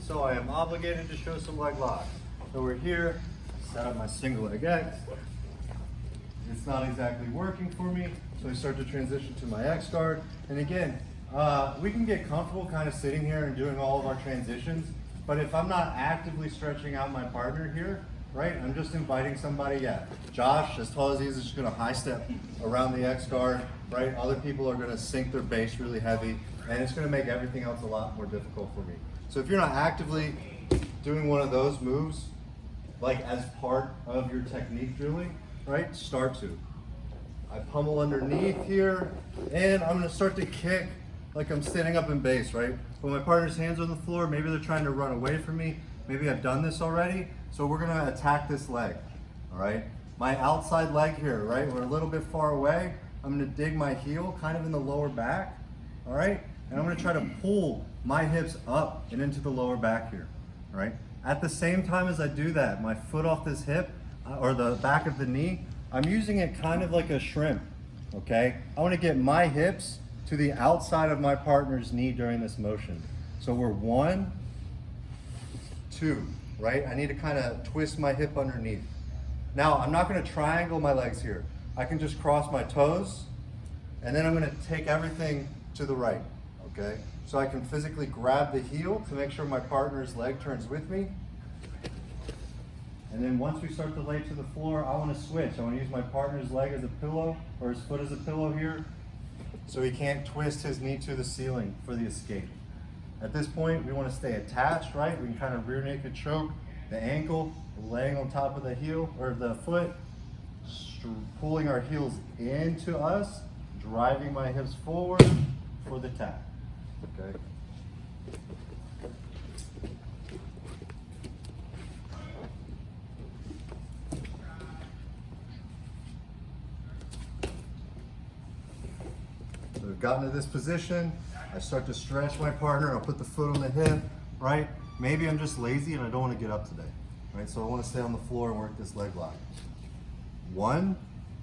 so I am obligated to show some leg locks. So we're here, set up my single leg X. It's not exactly working for me, so I start to transition to my X guard. And again, we can get comfortable kind of sitting here and doing all of our transitions, but if I'm not actively stretching out my partner here, right, I'm just inviting somebody, Josh, as tall as he is just gonna high step around the X guard, right? Other people are gonna sink their base really heavy, and it's gonna make everything else a lot more difficult for me. So if you're not actively doing one of those moves, like as part of your technique drilling, right, start to. I pummel underneath here, and I'm gonna start to kick like I'm standing up in base, right? When my partner's hands are on the floor, maybe they're trying to run away from me. Maybe I've done this already, so we're gonna attack this leg, all right? My outside leg here, right? We're a little bit far away. I'm gonna dig my heel kind of in the lower back, all right? And I'm gonna try to pull my hips up and into the lower back here, all right? At the same time as I do that, my foot off this hip, or the back of the knee, I'm using it kind of like a shrimp, okay? I wanna get my hips to the outside of my partner's knee during this motion. So we're 1, 2, right? I need to kind of twist my hip underneath. Now, I'm not gonna triangle my legs here. I can just cross my toes, and then I'm gonna take everything to the right, okay? So I can physically grab the heel to make sure my partner's leg turns with me. And then once we start to lay to the floor, I wanna switch. I wanna use my partner's leg as a pillow, or his foot as a pillow here, so he can't twist his knee to the ceiling for the escape. At this point, we want to stay attached, right? We can kind of rear naked choke the ankle, laying on top of the heel or the foot, pulling our heels into us, driving my hips forward for the tap, okay? So we've gotten to this position. I start to stretch my partner. I'll put the foot on the hip, right? Maybe I'm just lazy and I don't want to get up today, right? So I want to stay on the floor and work this leg lock. 1,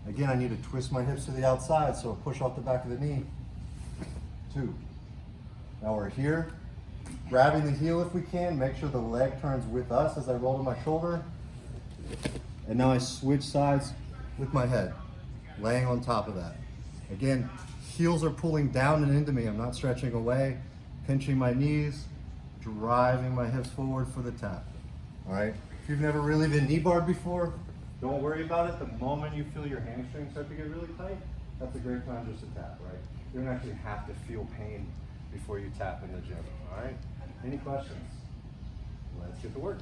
again, I need to twist my hips to the outside, so push off the back of the knee. 2, now we're here, grabbing the heel if we can, make sure the leg turns with us as I roll to my shoulder. And now I switch sides with my head, laying on top of that. Again, heels are pulling down and into me. I'm not stretching away, pinching my knees, driving my hips forward for the tap. All right, if you've never really been knee barred before, don't worry about it. The moment you feel your hamstrings start to get really tight, that's a great time just to tap, right? You don't actually have to feel pain before you tap in the gym, all right? Any questions? Let's get to work.